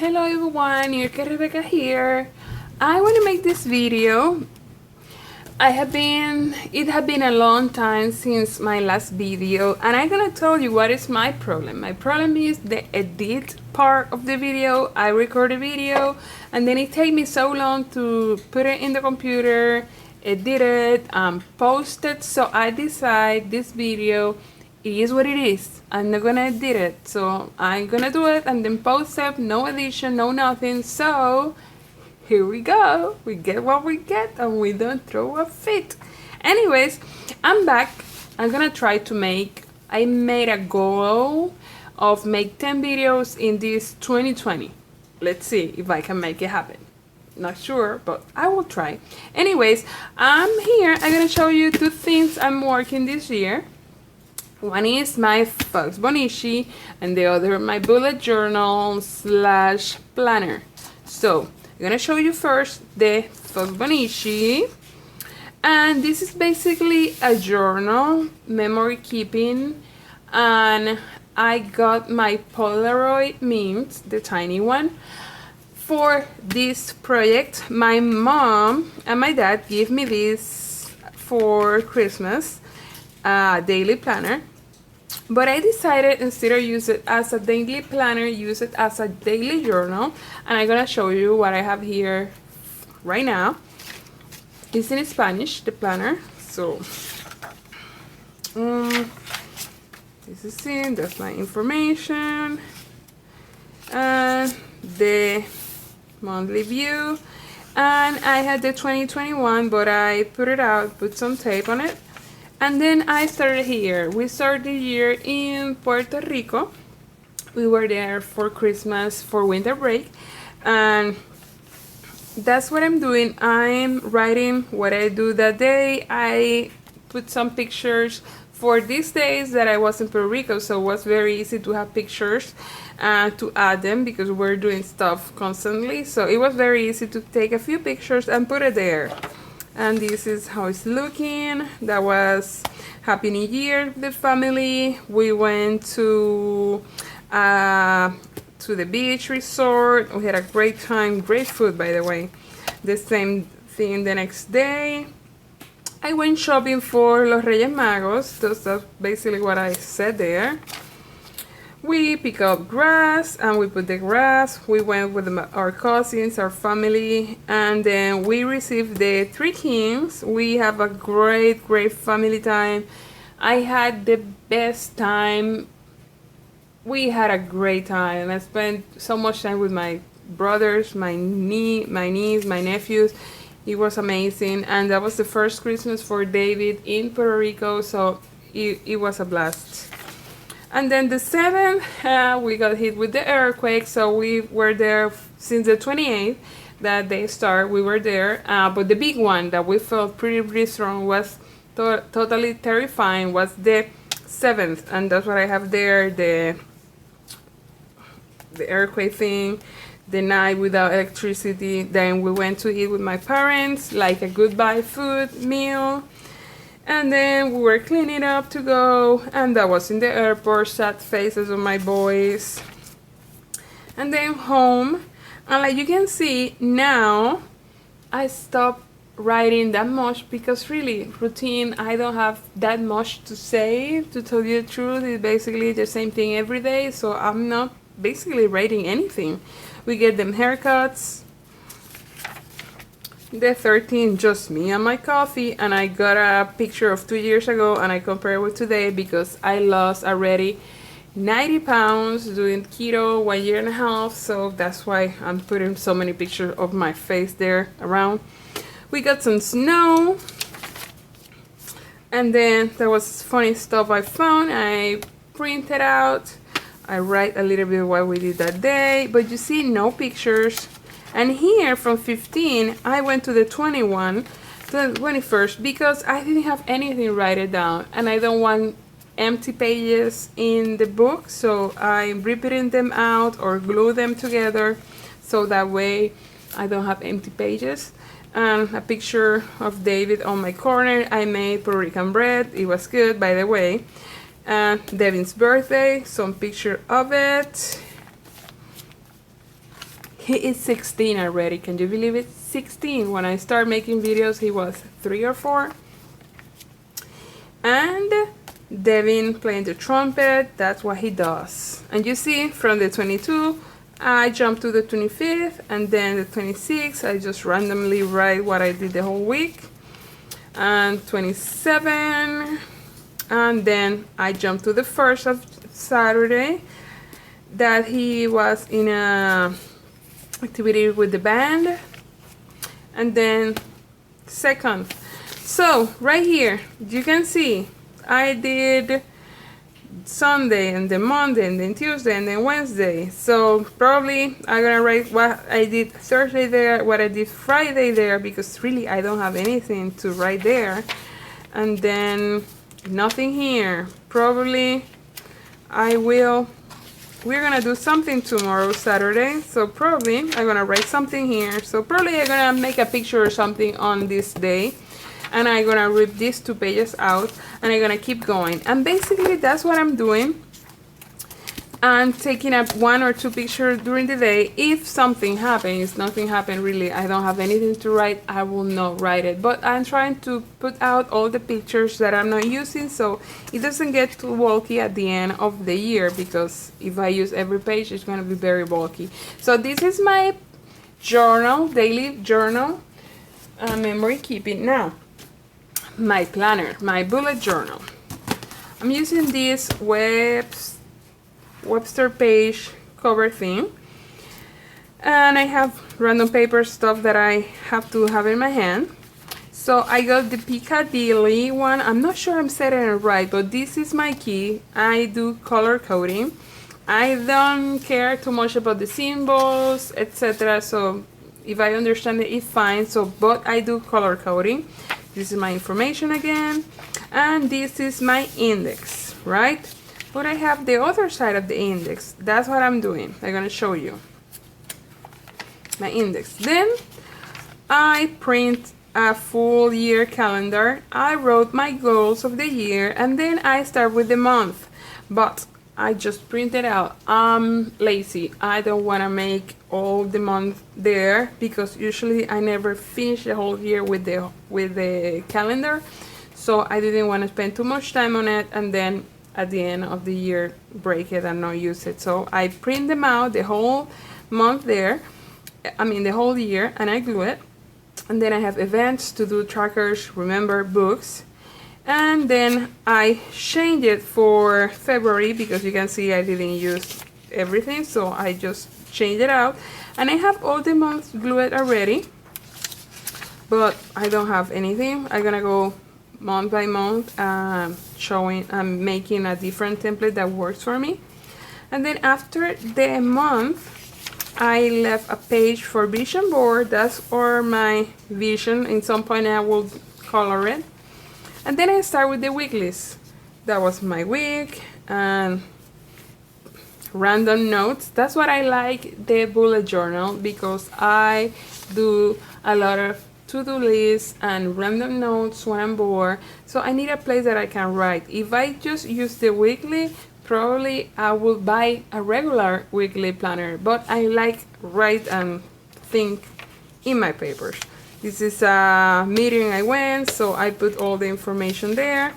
Hello everyone, Yurka Rebecca here. I want to make this video. It had been a long time since my last video, and I'm gonna tell you what is my problem. My problem is the edit part of the video. I record a video and then it takes me so long to put it in the computer, edit it, post it. So I decide this video, it is what it is. I'm not gonna edit it, so I'm gonna do it and then post it, no edition, no nothing. So here we go, we get what we get and we don't throw a fit. Anyways, I'm back. I'm gonna try to I made a goal of make 10 videos in this 2020. Let's see if I can make it happen. Not sure, but I will try. Anyways, I'm here. I'm gonna show you two things I'm working this year. One is my Fauxbonichi and the other my bullet journal / planner. So I'm gonna show you first the Fauxbonichi, and this is basically a journal, memory keeping, and I got my Polaroid memes, the tiny one, for this project. My mom and my dad gave me this for Christmas, daily planner. But I decided instead of use it as a daily planner, use it as a daily journal. And I'm gonna show you what I have here right now. It's in Spanish, the planner. So this is it, that's my information. And the monthly view. And I had the 2021, but I put it out, put some tape on it. And then I started here. We started the year in Puerto Rico. We were there for Christmas, for winter break. And that's what I'm doing. I'm writing what I do that day. I put some pictures for these days that I was in Puerto Rico, so it was very easy to have pictures to add them because we're doing stuff constantly. So it was very easy to take a few pictures and put it there. And this is how it's looking. That was Happy New Year with the family. We went to the beach resort. We had a great time, great food by the way. The same thing the next day. I went shopping for Los Reyes Magos. That's basically what I said there. We pick up grass and we put the grass. We went with our cousins, our family, and then we received the 3 kings. We have a great family time. I had the best time. We had a great time. I spent so much time with my brothers, my niece, my nephews. It was amazing, and that was the first Christmas for David in Puerto Rico, so it was a blast. And then the 7th, we got hit with the earthquake, so we were there since the 28th that they start. We were there, but the big one that we felt pretty strong was totally terrifying was the 7th, and that's what I have there, the earthquake thing, the night without electricity. Then we went to eat with my parents, like a goodbye food meal. And then we were cleaning up to go, and that was in the airport, sad faces of my boys. And then home, and like you can see now, I stopped writing that much because really, routine, I don't have that much to say. To tell you the truth, it's basically the same thing every day, so I'm not basically writing anything. We get them haircuts. The 13th, just me and my coffee, and I got a picture of 2 years ago and I compare it with today because I lost already 90 pounds doing keto 1.5 years, so that's why I'm putting so many pictures of my face there around. We got some snow, and then there was funny stuff I found. I printed out. I write a little bit what we did that day, but you see no pictures. And here from 15, I went to the 21st because I didn't have anything written down, and I don't want empty pages in the book, so I'm ripping them out or glue them together so that way I don't have empty pages. And a picture of David on my corner. I made Puerto Rican bread. It was good, by the way. Devin's birthday, some picture of it. He is 16 already. Can you believe it? 16. When I started making videos, he was 3 or 4. And Devin playing the trumpet, that's what he does. And you see, from the 22, I jump to the 25th, and then the 26th, I just randomly write what I did the whole week. And 27, and then I jump to the 1st of Saturday, that he was in a activity with the band. And then 2nd. So right here you can see I did Sunday and then Monday and then Tuesday and then Wednesday. So probably I'm gonna write what I did Thursday there, what I did Friday there, because really I don't have anything to write there. And then nothing here. Probably we're gonna do something tomorrow, Saturday, so probably I'm gonna write something here. So probably I'm gonna make a picture or something on this day, and I'm gonna rip these 2 pages out, and I'm gonna keep going. And basically that's what I'm doing. I'm taking up 1 or 2 pictures during the day. If something happens, nothing happened really, I don't have anything to write, I will not write it. But I'm trying to put out all the pictures that I'm not using, so it doesn't get too bulky at the end of the year, because if I use every page, it's going to be very bulky. So this is my journal, daily journal, memory keeping. Now, my planner, my bullet journal. I'm using this Webster page cover thing, and I have random paper stuff that I have to have in my hand. So I got the Piccadilly one. I'm not sure I'm saying it right, but this is my key. I do color coding. I don't care too much about the symbols, etc. So if I understand it, it's fine. So but I do color coding. This is my information again, and this is my index, right? But I have the other side of the index. That's what I'm doing. I'm gonna show you my index. Then I print a full year calendar. I wrote my goals of the year, and then I start with the month. But I just print it out. I'm lazy. I don't want to make all the month there, because usually I never finish the whole year with the calendar. So I didn't want to spend too much time on it, and then at the end of the year break it and not use it. So I print them out, the whole month there, I mean the whole year, and I glue it. And then I have events, to do trackers, remember, books. And then I change it for February, because you can see I didn't use everything, so I just changed it out. And I have all the months glued already, but I don't have anything. I'm gonna go month by month, showing I'm making a different template that works for me. And then after the month, I left a page for vision board. That's for my vision. In some point I will color it. And then I start with the weeklies. That was my week, and random notes. That's what I like the bullet journal, because I do a lot of to-do lists and random notes when I'm bored. So I need a place that I can write. If I just use the weekly, probably I will buy a regular weekly planner, but I like write and think in my papers. This is a meeting I went, so I put all the information there.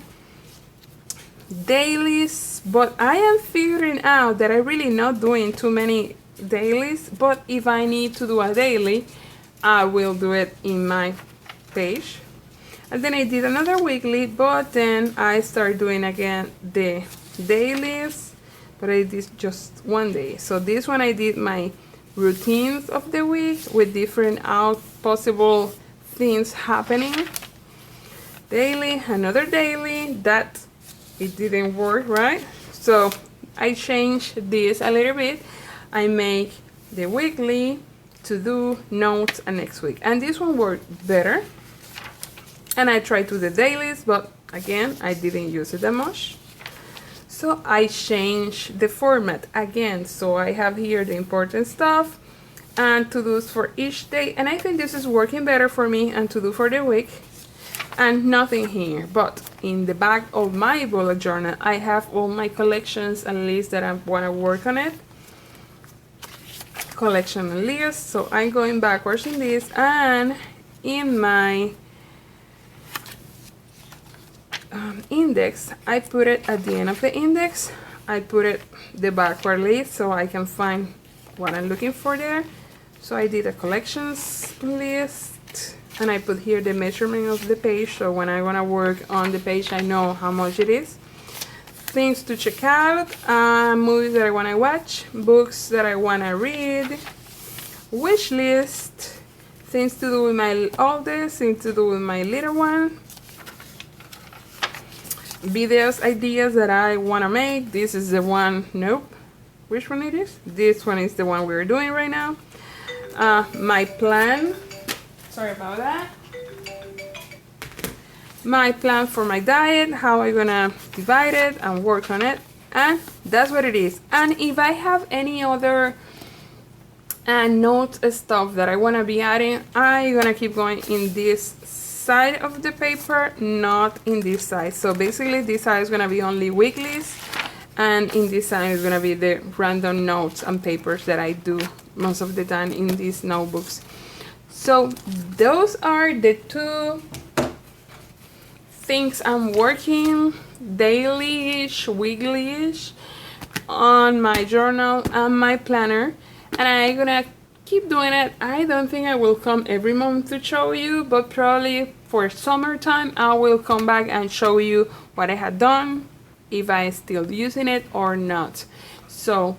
Dailies, but I am figuring out that I'm really not doing too many dailies, but if I need to do a daily, I will do it in my page. And then I did another weekly, but then I started doing again the dailies, but I did just one day. So this one I did my routines of the week with different possible things happening. Daily, another daily, that it didn't work, right? So I changed this a little bit. I make the weekly, to do, notes, and next week. And this one worked better. And I tried to do the dailies, but again, I didn't use it that much. So I changed the format again. So I have here the important stuff and to-dos for each day. And I think this is working better for me, and to-do for the week. And nothing here. But in the back of my bullet journal, I have all my collections and lists that I want to work on it. collection list. So I'm going backwards in this, and in my index, I put it at the end of the index. I put it the backward list so I can find what I'm looking for there. So I did a collections list, and I put here the measurement of the page, so when I want to work on the page I know how much it is. Things to check out, movies that I want to watch, books that I want to read, wish list, things to do with my oldest, things to do with my little one, videos, ideas that I want to make. This is the one, nope, which one it is? This one is the one we're doing right now. My plan, sorry about that. My plan for my diet, how I'm gonna divide it and work on it, and that's what it is. And if I have any other note stuff that I want to be adding, I'm gonna keep going in this side of the paper, not in this side. So basically this side is gonna be only weeklies, and in this side is gonna be the random notes and papers that I do most of the time in these notebooks. So those are the two things I'm working daily-ish, weekly-ish on my journal and my planner, and I'm gonna keep doing it. I don't think I will come every month to show you, but probably for summertime I will come back and show you what I had done, if I still using it or not. So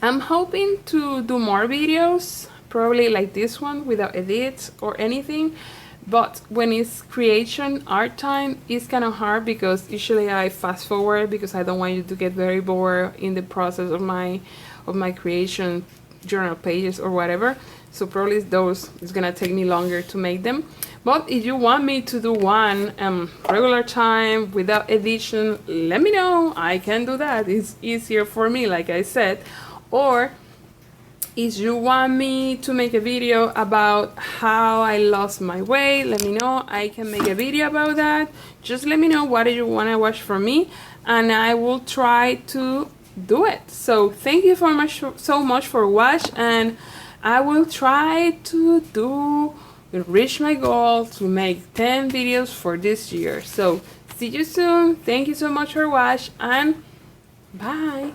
I'm hoping to do more videos, probably like this one without edits or anything. But when it's creation art time, it's kind of hard because usually I fast forward because I don't want you to get very bored in the process of my creation journal pages or whatever. So probably those it's gonna take me longer to make them. But if you want me to do one regular time without edition, let me know. I can do that. It's easier for me, like I said. Or if you want me to make a video about how I lost my weight, let me know. I can make a video about that. Just let me know what you want to watch from me, and I will try to do it. So thank you so much for watching, and I will try to reach my goal to make 10 videos for this year. So see you soon. Thank you so much for watching, and bye.